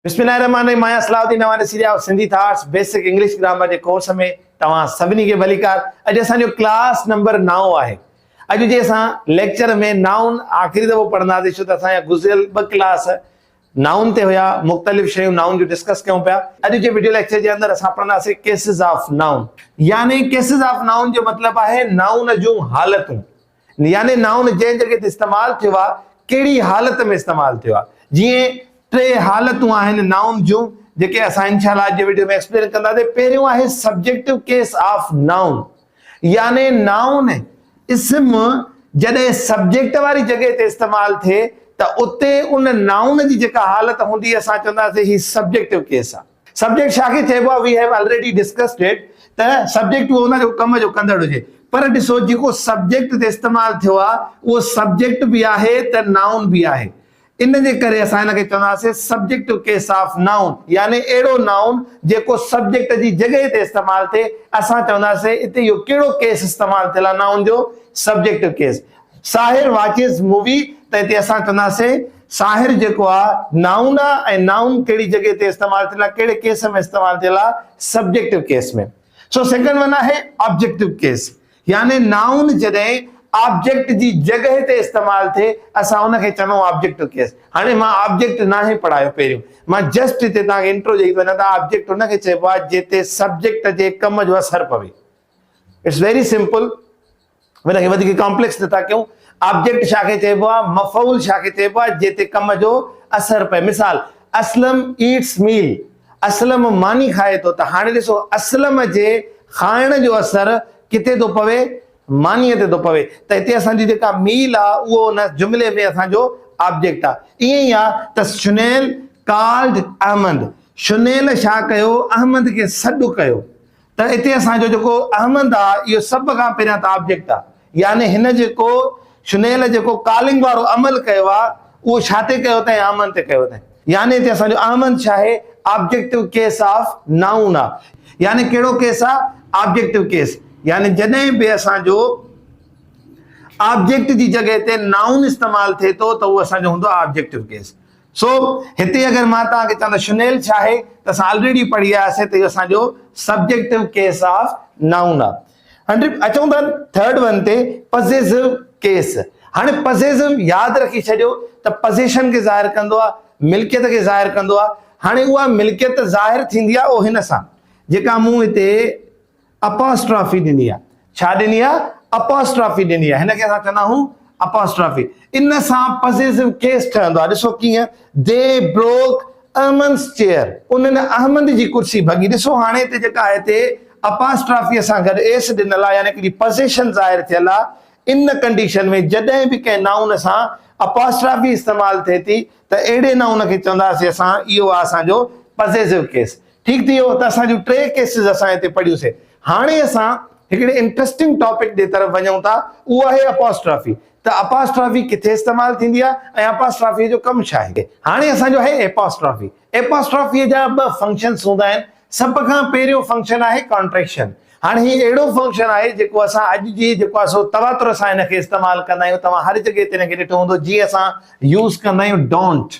बिस्मिल्लाहिर्रहमानिर्रहीम। मां सलाहुद्दीन नवानी Syria Sindhi thoughts basic English grammar के कोर्स में तव्हां सभिनी खे भलीकार। अॼु असांजो क्लास नंबर 9 आहे। अॼु जे असां लेक्चर में नाउन आख़िरी दफ़ो पढ़ंदासीं, छो त असांजा गुज़िरियल 2 क्लास नाउन ते हुया, मुख़्तलिफ़ शयूं नाउन जो डिस्कस कयूं पिया। अॼु जे वीडियो लेक्चर जे अंदरि असां पढ़ंदासीं केसिस ऑफ नाउन। यानी केसिस ऑफ नाउन जो मतिलबु आहे नाउन जूं हालतूं, यानी नाउन जंहिं जॻह ते इस्तेमालु थियो आहे कहिड़ी हालत में इस्तेमालु थियो आहे। जीअं 3 हालतूं आहिनि नाउन जूं, जेके असां इंशाअल्लाह अॼु वीडियो में एक्सप्लेन कंदासीं। पहिरियों आहे सब्जेक्टिव केस ऑफ नाउन, यानी नाउन इस्म जॾहिं सब्जेक्ट वारी जॻह ते इस्तेमालु थिए त उते उन नाउन जी जेका हालत हूंदी असां चवंदासीं ही सब्जेक्टिव केस आहे। सब्जेक्ट छा खे चइबो आहे? We have already discussed it त सब्जेक्ट उहो उन जो कम जो कंदड़ हुजे। पर ॾिसो, जेको सब्जेक्ट ते इस्तेमालु थियो आहे उहो सब्जेक्ट बि आहे त नाउन बि आहे। इन जे करे असां हिनखे चवंदासीं सब्जेक्टिव केस ऑफ नाउन, यानी अहिड़ो नाउन जेको सब्जेक्ट जी जॻह ते इस्तेमालु थिए। असां चवंदासीं इते इहो कहिड़ो केस इस्तेमालु थियल आहे नाउन जो? Subjective case. साहिर वाचिस मूवी, त हिते असां चवंदासीं साहिर जेको आहे नाउन आहे, ऐं नाउन कहिड़ी जॻह ते इस्तेमालु थियल आहे, कहिड़े केस में इस्तेमालु थियल आहे? सब्जेक्टिव केस में। सो सेकंड वन आहे ऑब्जेक्टिव केस, यानी नाउन जॾहिं ऑब्जेक्ट जी जॻह ते इस्तेमालु थिए असां उनखे चवंदा आहियूं ऑब्जेक्टिव केस। हाणे मां ऑब्जेक्ट नाहे पढ़ायो, पहिरियों मां जस्ट हिते तव्हांखे इंट्रो ॾेई वञा त ऑब्जेक्ट उनखे चइबो आहे जिते सब्जेक्ट जे कम जो असर पवे। इट्स वेरी सिंपल, हुनखे वधीक कॉम्प्लेक्स नथा कयूं। ऑब्जेक्ट छा खे चइबो आहे? मफ़ऊल छा खे चइबो आहे? जिते कम जो असर पए। मिसाल, असलम ईट्स मील, असलम मानी खाए थो। त हाणे ॾिसो, असलम जे खाइण जो असर किथे थो पवे? मानीअ ते थो पवे। त हिते असांजी जेका मील आहे उहो उन जुमिले में असांजो ऑब्जेक्ट आहे। ईअं ई आहे त शुनैल कॉल्ड अहमद, शुनैल छा कयो? अहमद खे सॾु कयो। त हिते असांजो जेको अहमद आहे इहो सभ खां पहिरियां त ऑब्जेक्ट आहे, यानी हिन जेको शुनैल जेको कॉलिंग वारो अमल कयो आहे उहो छा ते कयो अथई? अहमद ते कयो अथई। यानी हिते असांजो अहमद छा आहे? ऑब्जेक्टिव केस ऑफ नाउन आहे। यानी कहिड़ो केस आहे? Objective case. यानी जॾहिं बि असांजो ऑब्जेक्ट जी जॻह ते नाउन इस्तेमालु थिए थो त उहो असांजो हूंदो आहे ऑब्जेक्टिव केस। सो हिते अगरि मां तव्हांखे चवंदा शुनैल छा आहे, त असां ऑलरेडी पढ़ी आयासीं त इहो असांजो सब्जेक्टिव केस ऑफ नाउन आहे। अचूं था थर्ड वन ते, पॉसेसिव केस। हाणे पॉसेसिव यादि रखी छॾियो त पोज़ीशन खे ज़ाहिर कंदो आहे, मिल्कियत खे ज़ाहिर कंदो आहे। हाणे उहा मिल्कियत ज़ाहिर थींदी आहे उहो हिन सां, जेका मूं हिते अपॉस्ट्रॉफी ॾिनी आहे। छा ॾिनी आहे? अपॉस्ट्रॉफी ॾिनी आहे। हिनखे असां चवंदा आहियूं अपॉस्ट्रॉफी। इन सां पॉसेसिव केस ठहंदो आहे। ॾिसो कीअं, दे ब्रोक अहमद्स चेयर, उन्हनि अहमद जी कुर्सी भॻी। ॾिसो हाणे हिते जेका आहे हिते अपॉस्ट्रॉफी सां गॾु एस ॾिनल आहे, यानी हिकिड़ी पोज़ीशन ज़ाहिर थियल आहे। इन कंडीशन में जॾहिं बि कंहिं नाउन सां अपॉस्ट्रॉफी इस्तेमालु थिए थी त अहिड़े नाउन खे चवंदासीं असां इहो आहे असांजो पॉसेसिव केस। ठीकु थी वियो। त असांजूं 3 केसिस असां हिते पढ़ियूंसीं। हाणे असां हिकिड़े इंट्रस्टिंग टॉपिक जे तरफ़ वञूं था, उहो आहे अपॉस्ट्रॉफी। त अपॉस्ट्रॉफी किथे इस्तेमालु थींदी आहे ऐं अपॉस्ट्रॉफी जो कमु छा आहे? हाणे असांजो आहे एपॉस्ट्रॉफी। एपॉस्ट्रॉफीअ जा 2 फंक्शन्स हूंदा आहिनि। सभ खां पहिरियों फंक्शन आहे कॉन्ट्रैक्शन। हाणे ही अहिड़ो फंक्शन आहे जेको असां अॼु जी जेको आहे सो तवातुर सां हिनखे इस्तेमालु कंदा आहियूं। तव्हां हर जॻह ते हिनखे ॾिठो हूंदो, जीअं असां यूज़ कंदा आहियूं डोंट,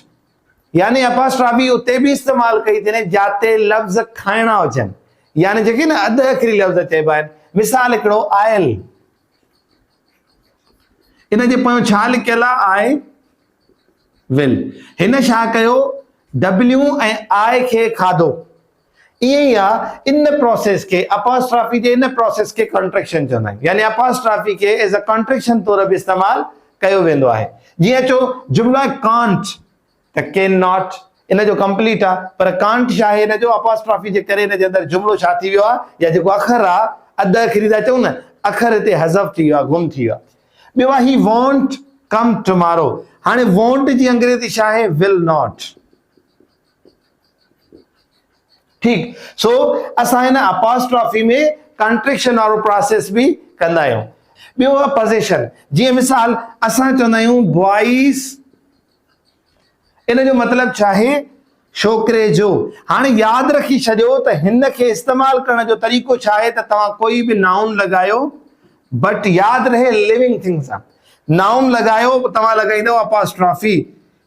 यानी अपॉस्ट्रॉफी उते बि इस्तेमालु कई थी वञे जिते लफ़्ज़ खाइणा हुजनि, यानी जेके न अध अखरी लफ़्ज़ चइबा आहिनि। मिसाल हिकिड़ो आयल, इन जे पोयां छा लिखियल आहे? I will. हिन छा कयो? डब्ल्यू ऐं आई खे खाधो। ईअं ई आहे इन प्रोसेस खे, अपॉस्ट्रॉफी जे इन प्रोसेस खे कॉन्ट्रैक्शन चवंदा आहियूं। यानी अपॉस्ट्रॉफी खे एज़ अ कॉन्ट्रैक्शन तौर बि इस्तेमालु कयो वेंदो आहे। जीअं अचो जुमिलो आहे कांट, त कैन नॉट इन जो कंप्लीट आहे, पर कांट छा आहे? इन जो अपॉस्ट्रॉफी जे करे इन जे अंदरि जुमिलो छा थी वियो आहे, या जेको अखर आहे अध अखरी था चऊं न, अखर हिते हज़फ थी वियो आहे, गुम थी वियो आहे। ॿियो आहे ही वॉन्ट कम टुमारो। हाणे वॉन्ट जी अंग्रेज़ी छा आहे? विल नॉट। ठीकु। सो असां हिन अपॉस्ट्रॉफी में कॉन्ट्रैक्शन वारो प्रोसेस बि कंदा आहियूं। ॿियो आहे पोज़ीशन। जीअं मिसाल असां चवंदा आहियूं बॉइज़, इन जो मतिलबु छा आहे? छोकिरे जो। हाणे यादि रखी छॾियो त हिन खे इस्तेमालु करण जो तरीक़ो छा आहे? त तव्हां कोई बि नाउन लॻायो, बट यादि रहे लिविंग थिंग सां। नाउन लॻायो, तव्हां लॻाईंदव अपॉस्ट्रॉफी।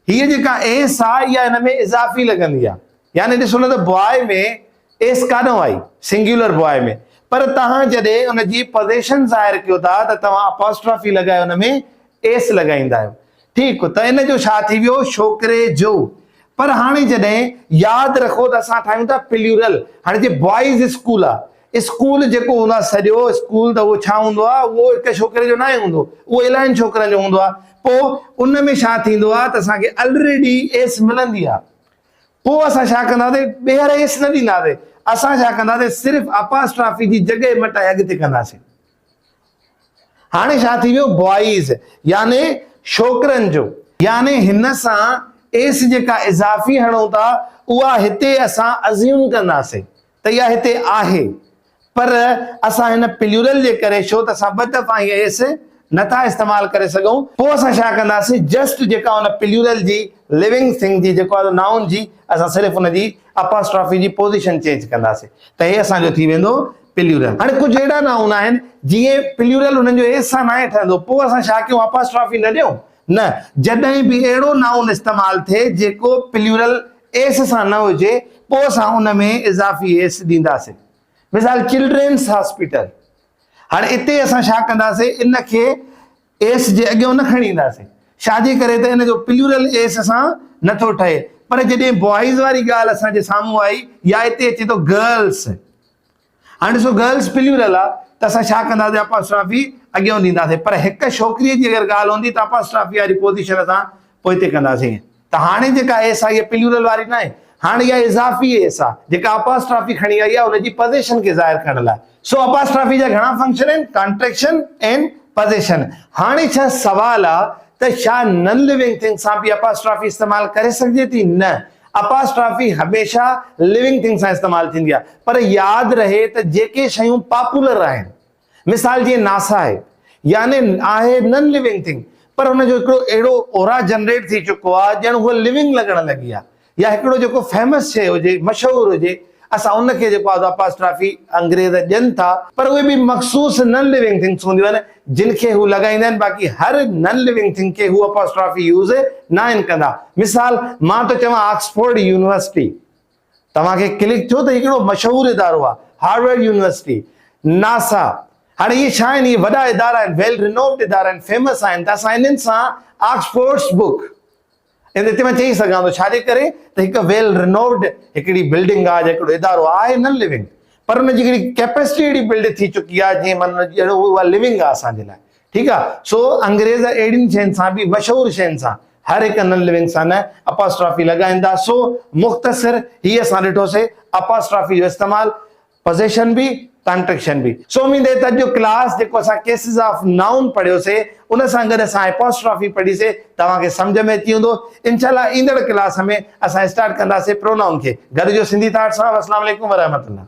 हीअ जेका एस आहे इहा हिन में इज़ाफ़ी लॻंदी आहे, यानी ॾिसो न त बॉय में एस कान आई सिंगुलर बॉय में, पर तव्हां जॾहिं उन जी पोज़ीशन ज़ाहिर कयो था त तव्हां अपॉस्ट्रॉफी लॻाए उन में एस लॻाईंदा आहियो। ठीकु, त इन जो छा थी वियो, छोकिरे जो। पर हाणे जॾहिं यादि रखो त असां ठाहियूं था प्लूरल। हाणे जे बॉइज़ स्कूल आहे, स्कूल जेको हूंदो आहे सॼो स्कूल, त उहो छा हूंदो आहे, उहो हिकु छोकिरे जो न आहे हूंदो, उहो इलाही छोकिरनि जो हूंदो आहे। पोइ उन में छा थींदो आहे त असांखे ऑलरेडी एस मिलंदी आहे। पोइ असां छा कंदासीं, ॿीहर एस न ॾींदासीं, असां छा कंदासीं, सिर्फ़ु अपॉस्ट्रॉफी जी जॻह मटाए अॻिते कंदासीं। हाणे छा थी वियो, बॉइज़ यानी छोकिरनि जो, यानी हिन सां एस जेका इज़ाफ़ी हणूं था उहा हिते असां अज़्यूम कंदासीं त इहा हिते आहे, पर असां हिन प्लूरल जे करे छो त असां ॿ दफ़ा हीअ एस नथा इस्तेमालु करे सघूं, पोइ असां छा कंदासीं, जस्ट जेका हुन प्लूरल जी लिविंग थिंग जी जेको आहे नाउन जी, असां सिर्फ़ु हुन जी अपॉस्ट्रॉफी जी पोज़ीशन चेंज कंदासीं, त हे असांजो थी वेंदो प्लूरल। हाणे कुझु अहिड़ा नाउन आहिनि जीअं प्लूरल हुननि जो एस सां न ठहंदो, पोइ असां छा कयूं, अपॉस्ट्रॉफी न ॾियूं। न, जॾहिं बि अहिड़ो नाउन इस्तेमालु थिए जेको प्लूरल एस सां न हुजे, पोइ असां उन में इज़ाफ़ी एस ॾींदासीं। मिसाल चिल्ड्रेन्स हॉस्पिटल, हाणे इते असां छा कंदासीं, इन खे एस जे अॻियां न खणी ईंदासीं, छाजे करे त इन जो प्लूरल एस सां नथो ठहे। पर जॾहिं बॉइज़ वारी ॻाल्हि असांजे साम्हूं आई, या हिते अचे थो गर्ल्स, हाणे ॾिसो गर्ल्स प्लूरल आहे त असां छा कंदासीं, अपॉस्ट्रॉफी अॻियां ॾींदासीं, पर हिकु छोकिरीअ जी अगरि ॻाल्हि हूंदी त अपॉस्ट्रॉफी वारी पोज़ीशन असां पोइ हिते कंदासीं। त हाणे जेका एस आहे इहा प्लूरल वारी न आहे, हाणे इहा इज़ाफ़ी एस आहे जेका अपॉस्ट्रॉफी खणी आई आहे उनजी पोज़ीशन खे ज़ाहिर करण लाइ। सो अपॉस्ट्रॉफी जा घणा फंक्शन आहिनि, कॉन्ट्रैक्शन एंड पोज़ीशन। हाणे छा सवाल आहे त छा नॉन लिविंग थिंग सां बि अपॉस्ट्रॉफी इस्तेमालु करे सघिजे थी? न, अपॉस्ट्रॉफी हमेशह लिविंग थिंग सां इस्तेमालु थींदी आहे, पर यादि रहे त जेके शयूं पॉपुलर आहिनि, मिसाल जीअं नासा आहे, यानी आहे नॉन लिविंग थिंग, पर हुनजो हिकिड़ो अहिड़ो ओरा जनरेट थी चुको आहे ॼण उहा लिविंग लॻण लॻी आहे, या हिकिड़ो जेको फेमस शइ हुजे, मशहूरु हुजे, असां उनखे जेको आहे अपॉस्ट्रॉफी अंग्रेज़ ॾियनि था, पर उहे बि मख़सूस नॉन लिविंग थिंग्स हूंदियूं आहिनि जिन खे हू लॻाईंदा आहिनि, बाक़ी हर नॉन लिविंग थिंग खे हू अपॉस्ट्रॉफी यूज़ न आहिनि कंदा। मिसाल मां थो चवां ऑक्सफोर्ड यूनिवर्सिटी, तव्हांखे क्लिक थियो त हिकिड़ो मशहूरु इदारो आहे, हार्वर्ड यूनिवर्सिटी, नासा, हाणे इहे छा आहिनि, इहे वॾा इदारा आहिनि, वेल रिनोव्ड इदारा आहिनि, फेमस आहिनि, त असां इन्हनि सां ऑक्सफोर्ड्स बुक हिते मां चई सघां थो, छाजे करे त हिकु वेल रिनोव्ड हिकिड़ी बिल्डिंग आहे, हिकिड़ो इदारो आहे नॉन लिविंग, पर हुनजी हिकिड़ी कैपेसिटी अहिड़ी बिल्ड थी चुकी आहे जीअं मन ॼण उहा लिविंग आहे असांजे लाइ। ठीकु आहे, सो अंग्रेज़ अहिड़ियुनि शयुनि सां बि, मशहूरु शयुनि सां, हर हिकु नॉन लिविंग सां न अपॉस्ट्रॉफी लॻाईंदा। सो मुख़्तसिर हीअ असां ॾिठोसीं अपॉस्ट्रॉफी जो इस्तेमालु, पोज़ीशन बि, कॉन्ट्रैक्शन बि। सो उम्मीद आहे त जो क्लास जेको असां केसिस ऑफ नाउन पढ़ियोसीं उन सां गॾु असां अपॉस्ट्रॉफी पढ़ीसीं, तव्हांखे सम्झ में अची वेंदो। इंशाल्लाह ईंदड़ क्लास में असां स्टार्ट कंदासीं प्रोनाउन खे। घर जो सिंधी थाट सां। अस्सलाम वालेकुम व रहमतुल्लाह।